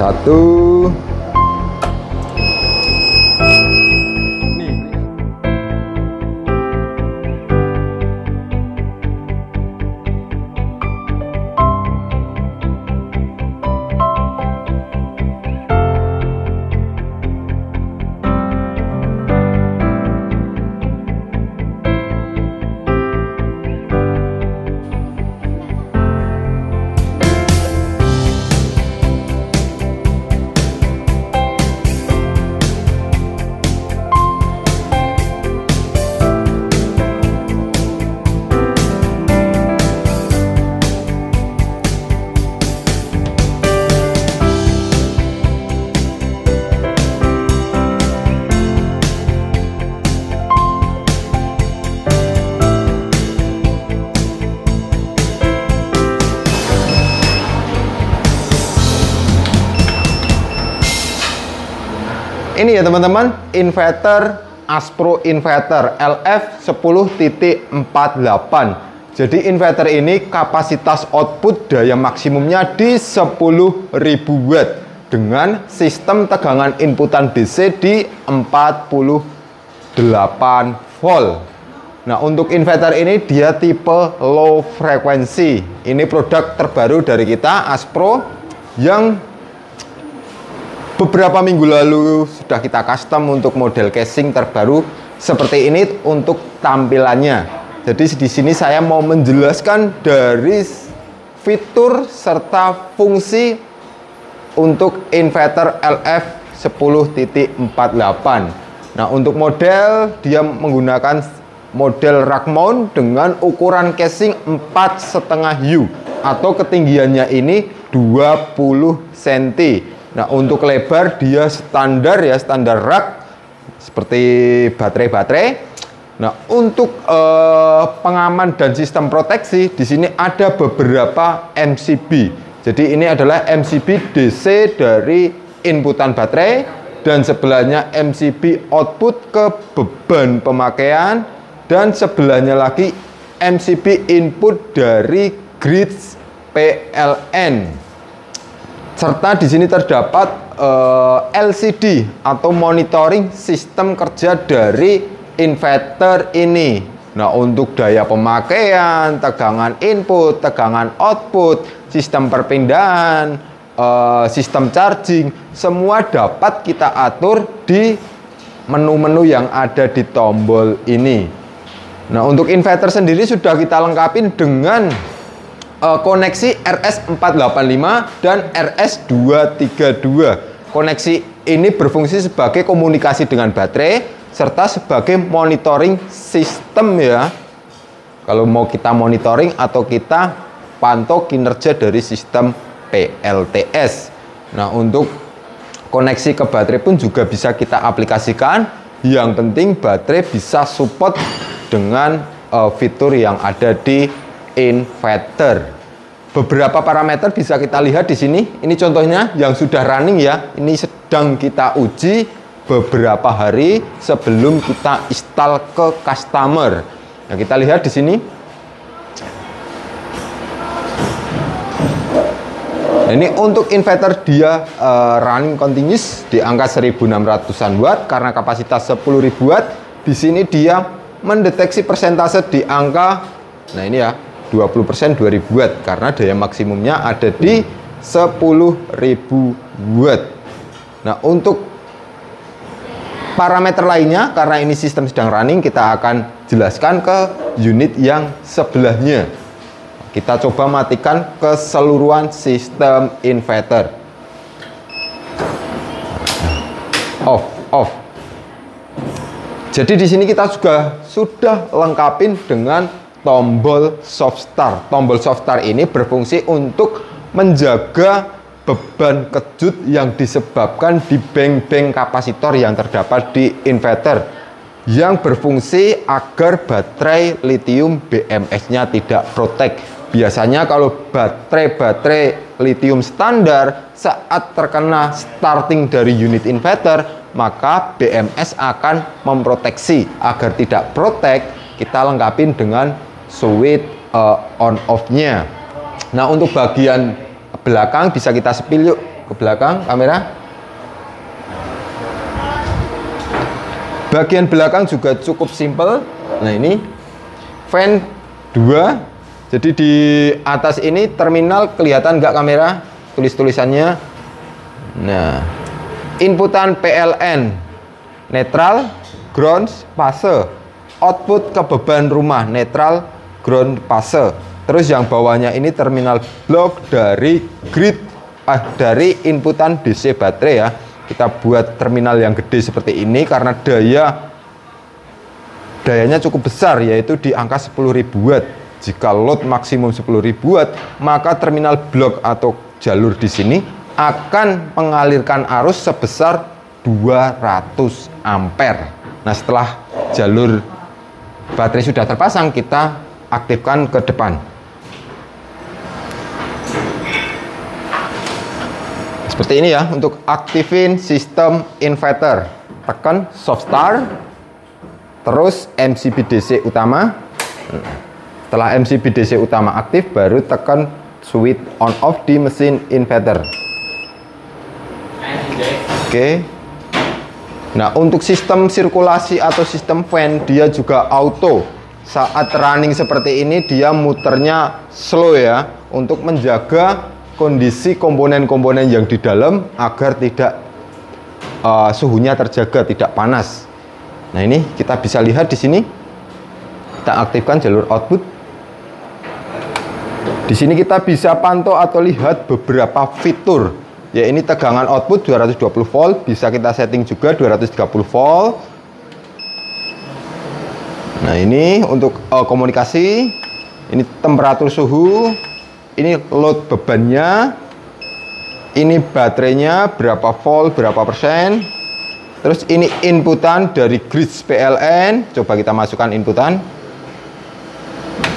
Satu. Ini ya teman-teman, inverter Aspro Inverter LF10.48. Jadi inverter ini kapasitas output daya maksimumnya di 10.000 watt dengan sistem tegangan inputan DC di 48 volt. Nah, untuk inverter ini dia tipe low frequency. Ini produk terbaru dari kita Aspro yang beberapa minggu lalu sudah kita custom untuk model casing terbaru seperti ini untuk tampilannya. Jadi di sini saya mau menjelaskan dari fitur serta fungsi untuk inverter LF10.48. Nah, untuk model dia menggunakan model rack mount dengan ukuran casing 4,5 U atau ketinggiannya ini 20 cm. Nah, untuk lebar dia standar ya, standar rack seperti baterai-baterai. Nah, untuk pengaman dan sistem proteksi di sini ada beberapa MCB. Jadi ini adalah MCB DC dari inputan baterai dan sebelahnya MCB output ke beban pemakaian dan sebelahnya lagi MCB input dari grid PLN. Serta di sini terdapat LCD atau monitoring sistem kerja dari inverter ini. Nah, untuk daya pemakaian, tegangan input, tegangan output, sistem perpindahan, sistem charging, semua dapat kita atur di menu-menu yang ada di tombol ini. Nah, untuk inverter sendiri sudah kita lengkapi dengan koneksi RS485 dan RS232. Koneksi ini berfungsi sebagai komunikasi dengan baterai serta sebagai monitoring sistem ya. Kalau mau kita monitoring atau kita pantau kinerja dari sistem PLTS. Nah, untuk koneksi ke baterai pun juga bisa kita aplikasikan. Yang penting baterai bisa support dengan fitur yang ada di inverter. Beberapa parameter bisa kita lihat di sini. Ini contohnya yang sudah running ya. Ini sedang kita uji beberapa hari sebelum kita install ke customer. Nah, kita lihat di sini. Nah, ini untuk inverter dia running continuous di angka 1600-an watt karena kapasitas 10.000 watt. Di sini dia mendeteksi persentase di angka, nah ini ya, 20% 2000 watt karena daya maksimumnya ada di 10.000 watt. Nah, untuk parameter lainnya karena ini sistem sedang running, kita akan jelaskan ke unit yang sebelahnya. Kita coba matikan keseluruhan sistem inverter. Off. Jadi di sini kita juga sudah lengkapin dengan tombol soft start. Tombol soft start ini berfungsi untuk menjaga beban kejut yang disebabkan di bank-bank kapasitor yang terdapat di inverter, yang berfungsi agar baterai lithium BMS-nya tidak protek. Biasanya kalau baterai lithium standar saat terkena starting dari unit inverter, maka BMS akan memproteksi. Agar tidak protek, kita lengkapin dengan switch on off-nya. Nah, untuk bagian belakang bisa kita spill yuk. ke belakang kamera. Bagian belakang juga cukup simpel. Nah, ini fan 2. Jadi di atas ini terminal, kelihatan nggak kamera tulis-tulisannya. Nah, inputan PLN netral, ground, fase. Output ke beban rumah netral, ground, fase. Terus yang bawahnya ini terminal blok dari grid, dari inputan DC baterai ya. Kita buat terminal yang gede seperti ini karena dayanya cukup besar, yaitu di angka 10.000 watt. Jika load maksimum 10.000 watt, maka terminal blok atau jalur di sini akan mengalirkan arus sebesar 200 ampere. Nah, setelah jalur baterai sudah terpasang, kita aktifkan ke depan. Seperti ini ya, untuk aktifin sistem inverter. Tekan soft start, terus MCB DC utama. Setelah MCB DC utama aktif, baru tekan switch on off di mesin inverter. Oke. Nah, untuk sistem sirkulasi atau sistem fan, dia juga auto. Saat running seperti ini, dia muternya slow ya, untuk menjaga kondisi komponen-komponen yang di dalam agar tidak suhunya terjaga, tidak panas. Nah, ini kita bisa lihat di sini. Kita aktifkan jalur output. Di sini kita bisa pantau atau lihat beberapa fitur. Ya, ini tegangan output 220 volt, bisa kita setting juga 230 volt. Nah, ini untuk komunikasi. Ini temperatur suhu. Ini load bebannya, ini baterainya berapa volt, berapa persen. Terus ini inputan dari grid PLN. Coba kita masukkan inputan.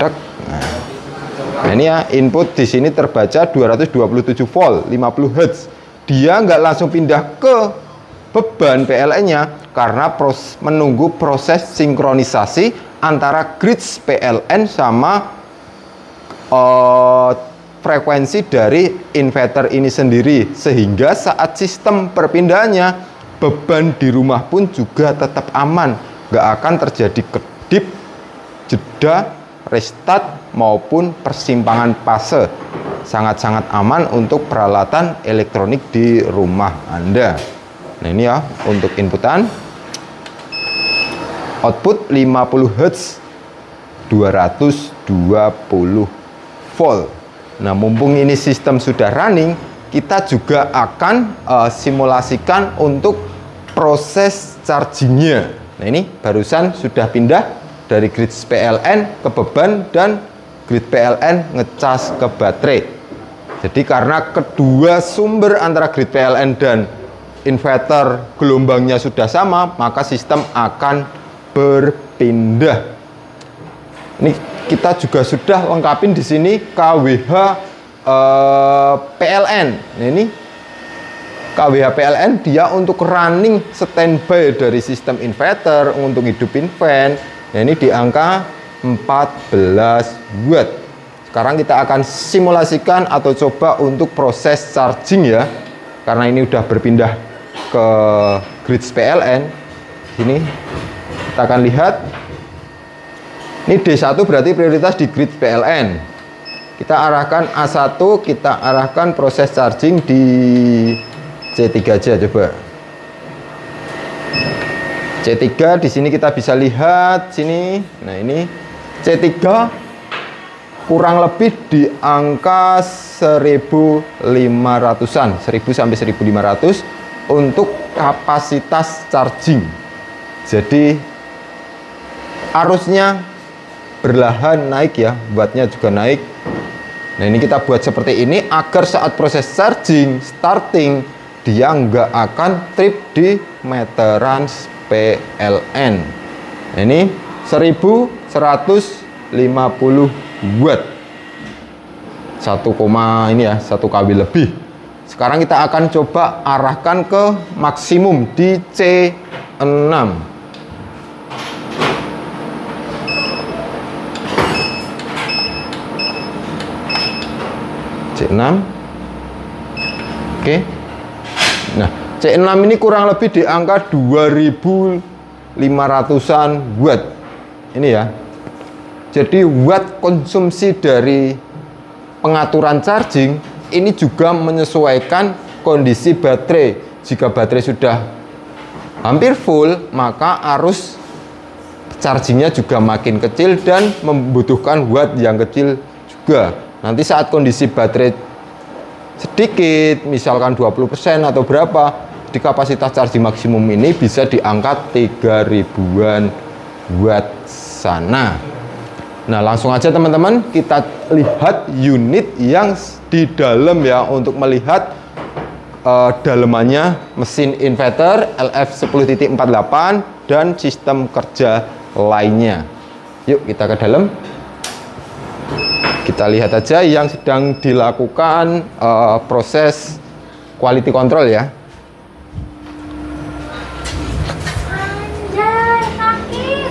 Nah, ini ya, input di sini terbaca 227 volt, 50 Hz. Dia nggak langsung pindah ke beban PLN-nya karena menunggu proses sinkronisasi antara grid PLN sama frekuensi dari inverter ini sendiri, sehingga saat sistem perpindahannya, beban di rumah pun juga tetap aman, nggak akan terjadi kedip, jeda, restart maupun persimpangan fase. Sangat-sangat aman untuk peralatan elektronik di rumah Anda. Nah, ini ya untuk inputan. Output 50 Hz, 220 volt. Nah, mumpung ini sistem sudah running, kita juga akan simulasikan untuk proses chargingnya. Nah, ini barusan sudah pindah dari grid PLN ke beban dan grid PLN ngecas ke baterai. Jadi karena kedua sumber antara grid PLN dan inverter gelombangnya sudah sama, maka sistem akan berpindah. Ini kita juga sudah lengkapin di sini KWH PLN. Nah, ini KWH PLN dia untuk running standby dari sistem inverter untuk hidupin fan. Nah, ini di angka 14 watt. Sekarang kita akan simulasikan atau coba untuk proses charging ya. Karena ini udah berpindah ke grid PLN. Ini kita akan lihat. Ini D1 berarti prioritas di grid PLN. Kita arahkan A1, kita arahkan proses charging di C3 aja coba. C3 di sini kita bisa lihat sini. Nah, ini C3 kurang lebih di angka 1.500-an, 1.000 sampai 1.500 untuk kapasitas charging. Jadi arusnya berlahan naik ya, wattnya juga naik. Nah, ini kita buat seperti ini agar saat proses charging starting dia nggak akan trip di meteran PLN. Nah, ini 1150 watt, 1 kW lebih. Sekarang kita akan coba arahkan ke maksimum di C6. C6. Oke. Nah, C6 ini kurang lebih di angka 2500-an watt. Ini ya. Jadi watt konsumsi dari pengaturan charging ini juga menyesuaikan kondisi baterai. Jika baterai sudah hampir full, maka arus chargingnya juga makin kecil dan membutuhkan watt yang kecil juga. Nanti saat kondisi baterai sedikit, misalkan 20% atau berapa, di kapasitas charging maksimum ini bisa di angka 3000-an watt sana. Nah, langsung aja teman-teman kita lihat unit yang di dalam ya, untuk melihat dalemannya mesin inverter LF10.48 dan sistem kerja lainnya. Yuk kita ke dalam. Kita lihat aja yang sedang dilakukan proses quality control ya. Anjay, sakit.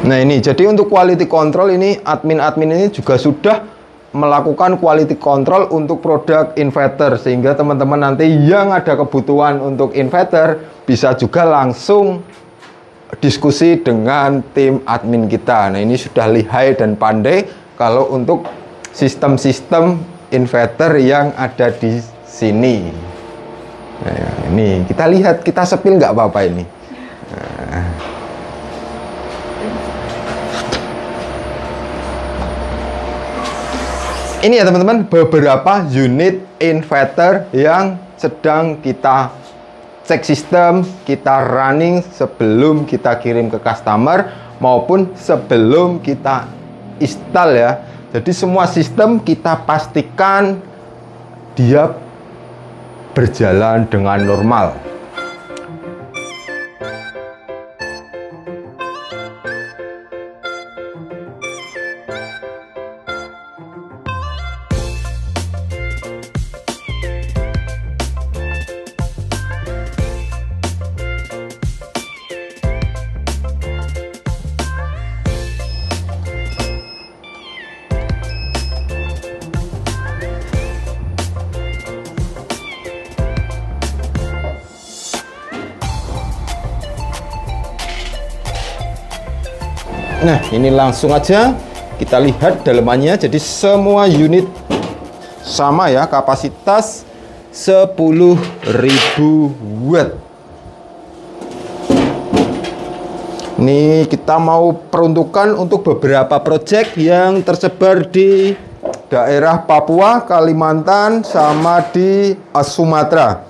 Nah ini, jadi untuk quality control ini admin-admin ini juga sudah melakukan quality control untuk produk inverter, sehingga teman-teman nanti yang ada kebutuhan untuk inverter bisa juga langsung diskusi dengan tim admin kita. Nah ini sudah lihai dan pandai kalau untuk sistem-sistem inverter yang ada di sini. Nah, ini kita lihat, kita sepil nggak apa-apa ini. Nah. Ini ya teman-teman, beberapa unit inverter yang sedang kita cek sistem, kita running sebelum kita kirim ke customer maupun sebelum kita install ya. Jadi semua sistem kita pastikan dia berjalan dengan normal. Nah, ini langsung aja kita lihat dalemannya. Jadi semua unit sama ya, kapasitas 10.000 watt. Ini kita mau peruntukan untuk beberapa project yang tersebar di daerah Papua, Kalimantan, sama di Sumatera.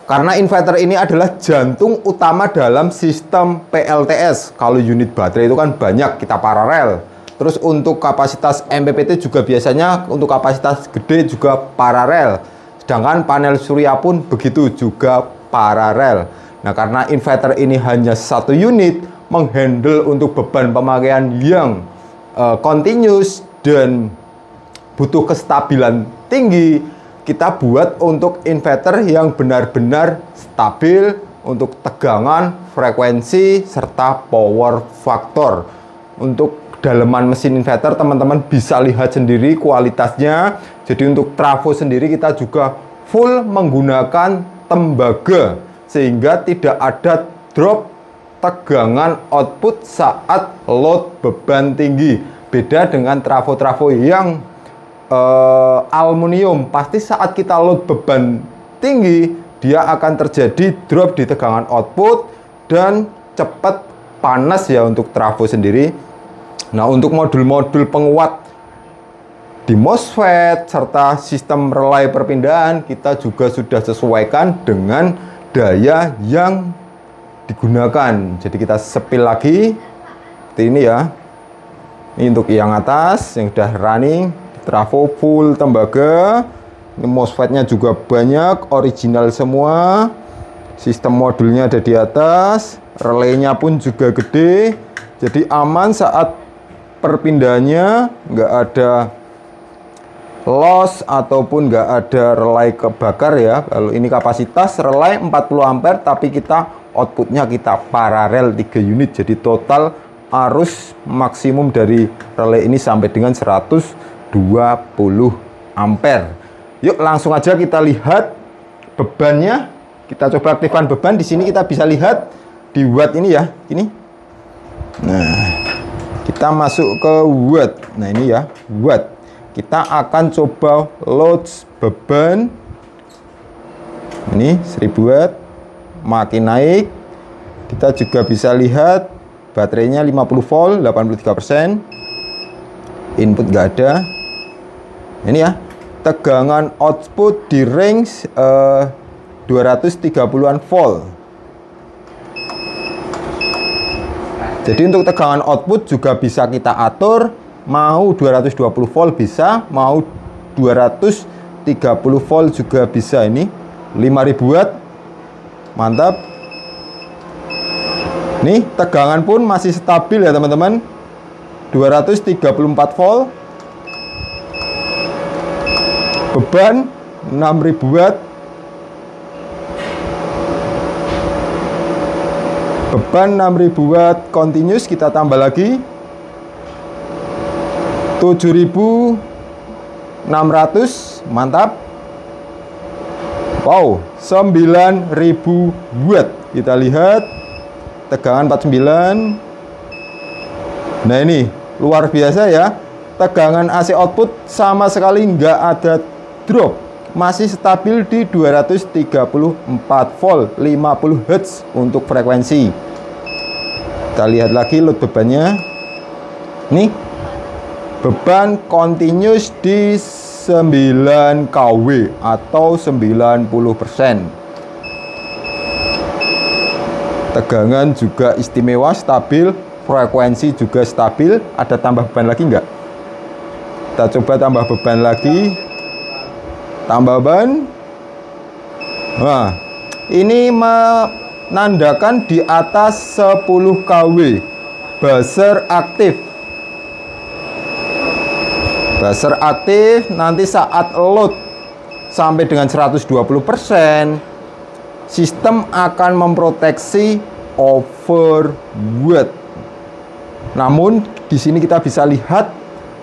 Karena inverter ini adalah jantung utama dalam sistem PLTS. Kalau unit baterai itu kan banyak, kita paralel. Terus untuk kapasitas MPPT juga biasanya untuk kapasitas gede juga paralel. Sedangkan panel surya pun begitu juga paralel. Nah, karena inverter ini hanya satu unit, menghandle untuk beban pemakaian yang continuous dan butuh kestabilan tinggi, kita buat untuk inverter yang benar-benar stabil untuk tegangan, frekuensi, serta power factor. Untuk daleman mesin inverter teman-teman bisa lihat sendiri kualitasnya. Jadi untuk trafo sendiri kita juga full menggunakan tembaga, sehingga tidak ada drop tegangan output saat load beban tinggi. Beda dengan trafo-trafo yang aluminium, pasti saat kita load beban tinggi dia akan terjadi drop di tegangan output dan cepat panas ya untuk trafo sendiri. Nah, untuk modul-modul penguat di MOSFET serta sistem relay perpindahan kita juga sudah sesuaikan dengan daya yang digunakan. Jadi kita sepil lagi seperti ini ya. Ini untuk yang atas yang sudah running, trafo full tembaga. Ini MOSFET-nya juga banyak, original semua. Sistem modulnya ada di atas, relaynya pun juga gede. Jadi aman saat perpindahannya, nggak ada loss ataupun nggak ada relay kebakar ya. Kalau ini kapasitas relay 40 ampere, tapi kita outputnya kita paralel 3 unit. Jadi total arus maksimum dari relay ini sampai dengan 120 ampere. Yuk langsung aja kita lihat bebannya. Kita coba aktifkan beban. Di sini kita bisa lihat di watt ini ya, ini. Nah, kita masuk ke watt. Nah, ini ya, watt. Kita akan coba load beban. Ini 1000 watt. Makin naik. Kita juga bisa lihat baterainya 50 volt, 83%. Input nggak ada. Ini ya, tegangan output di range 230-an volt. Jadi untuk tegangan output juga bisa kita atur, mau 220 volt bisa, mau 230 volt juga bisa. Ini 5000 watt. Mantap. Nih, tegangan pun masih stabil ya teman-teman. 234 volt. Beban 6000 watt. Beban 6000 watt continuous, kita tambah lagi 7600. Mantap. Wow, 9000 watt. Kita lihat tegangan 49. Nah, ini luar biasa ya. Tegangan AC output sama sekali nggak ada drop. Masih stabil di 234 volt, 50 Hz untuk frekuensi. Kita lihat lagi load bebannya. Nih, beban continuous di 9 kW atau 90%. Tegangan juga istimewa, stabil. Frekuensi juga stabil. Ada tambah beban lagi nggak? Kita coba tambah beban lagi. Tambah beban. Nah, ini menandakan di atas 10 kW. Buzzer aktif. Buzzer aktif. Nanti saat load sampai dengan 120%, sistem akan memproteksi overwatt. Namun di sini kita bisa lihat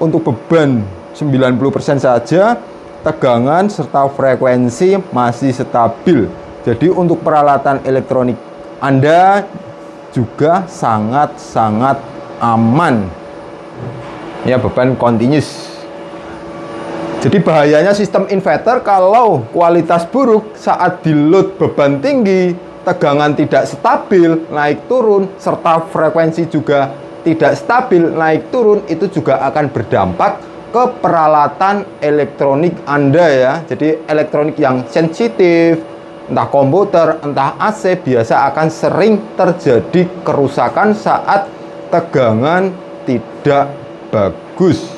untuk beban 90% saja, tegangan serta frekuensi masih stabil. Jadi untuk peralatan elektronik Anda juga sangat-sangat aman. Ya, beban continuous. Jadi bahayanya sistem inverter kalau kualitas buruk saat di load beban tinggi, tegangan tidak stabil, naik turun, serta frekuensi juga tidak stabil, naik turun, itu juga akan berdampak ke peralatan elektronik Anda ya. Jadi elektronik yang sensitif, entah komputer, entah AC, biasa akan sering terjadi kerusakan saat tegangan tidak bagus.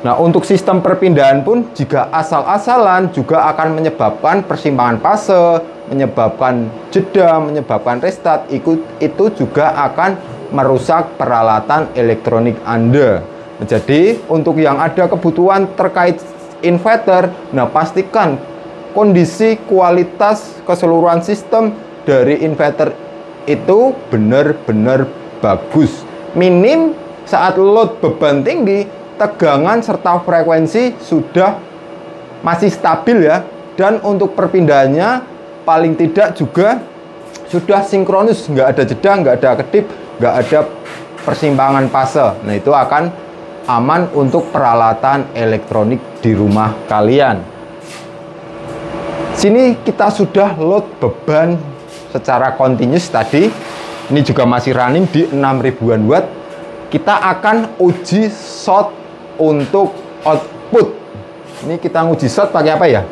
Nah, untuk sistem perpindahan pun jika asal-asalan juga akan menyebabkan persimpangan fase, menyebabkan jeda, menyebabkan restart. Itu juga akan merusak peralatan elektronik Anda. Jadi untuk yang ada kebutuhan terkait inverter, nah pastikan kondisi kualitas keseluruhan sistem dari inverter itu benar-benar bagus. Minim saat load beban tinggi, tegangan serta frekuensi sudah masih stabil ya. Dan untuk perpindahannya paling tidak juga sudah sinkronus, nggak ada jeda, nggak ada kedip, nggak ada persimpangan fase. Nah, itu akan aman untuk peralatan elektronik di rumah kalian. Sini kita sudah load beban secara continuous tadi. Ini juga masih running di 6000-an watt. Kita akan uji short untuk output. Ini kita nguji short pakai apa ya?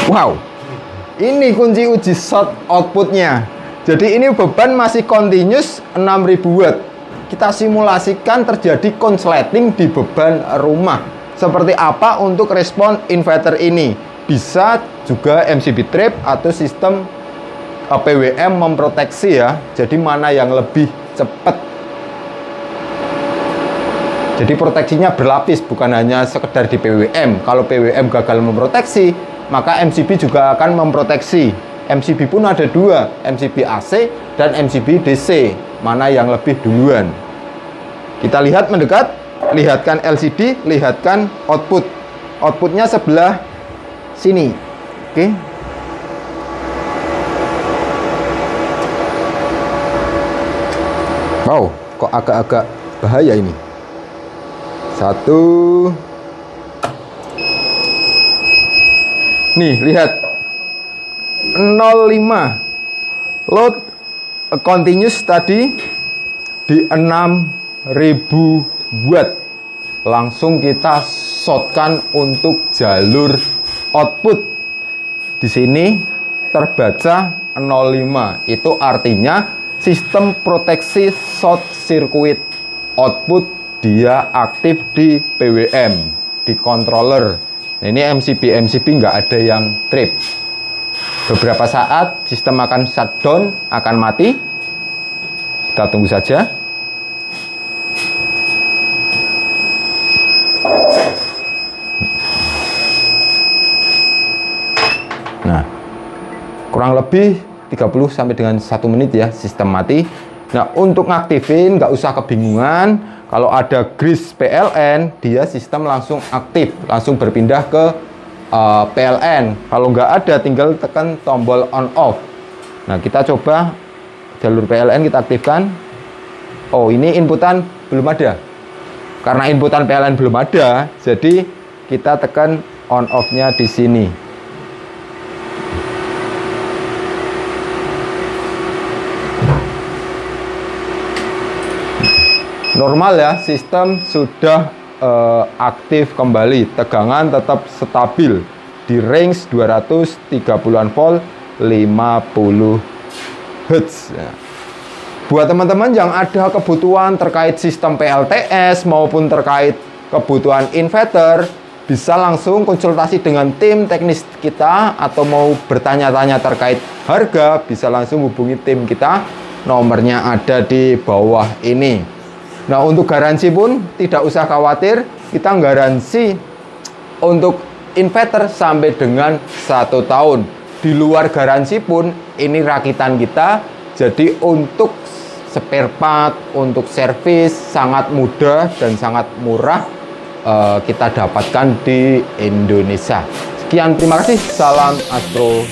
Wow, ini kunci uji short outputnya. Jadi ini beban masih continuous 6000 watt. Kita simulasikan terjadi konsleting di beban rumah. Seperti apa untuk respon inverter ini? Bisa juga MCB trip atau sistem PWM memproteksi ya. Jadi mana yang lebih cepat. Jadi proteksinya berlapis, bukan hanya sekedar di PWM. Kalau PWM gagal memproteksi, maka MCB juga akan memproteksi. MCB pun ada dua, MCB AC dan MCB DC. mana yang lebih duluan. Kita lihat mendekat, lihatkan LCD, lihatkan output. Outputnya sebelah sini. Oke. Wow, kok agak-agak bahaya ini. 1. Nih, lihat. 0,5. Load continuous tadi di 6.000 watt. Langsung kita shotkan untuk jalur output. Di sini terbaca 0,5. Itu artinya sistem proteksi short circuit output dia aktif di PWM, di controller. Nah, ini MCB nggak ada yang trip. Beberapa saat sistem akan shutdown, akan mati. Kita tunggu saja. Nah, kurang lebih 30 sampai dengan 1 menit ya sistem mati. Nah, untuk ngaktifin nggak usah kebingungan. Kalau ada grease PLN, dia sistem langsung aktif, langsung berpindah ke PLN. Kalau nggak ada, tinggal tekan tombol on off. Nah, kita coba jalur PLN kita aktifkan. Oh, ini inputan belum ada. Karena inputan PLN belum ada, jadi kita tekan on off-nya di sini. Normal ya, sistem sudah aktif kembali. Tegangan tetap stabil di range 230-an volt 50 Hz. Ya. Buat teman-teman yang ada kebutuhan terkait sistem PLTS maupun terkait kebutuhan inverter, bisa langsung konsultasi dengan tim teknis kita, atau mau bertanya-tanya terkait harga, bisa langsung hubungi tim kita. Nomornya ada di bawah ini. Nah, untuk garansi pun tidak usah khawatir, kita garansi untuk inverter sampai dengan 1 tahun. Di luar garansi pun ini rakitan kita, jadi untuk spare part, untuk servis sangat mudah dan sangat murah kita dapatkan di Indonesia. Sekian, terima kasih. Salam Astro.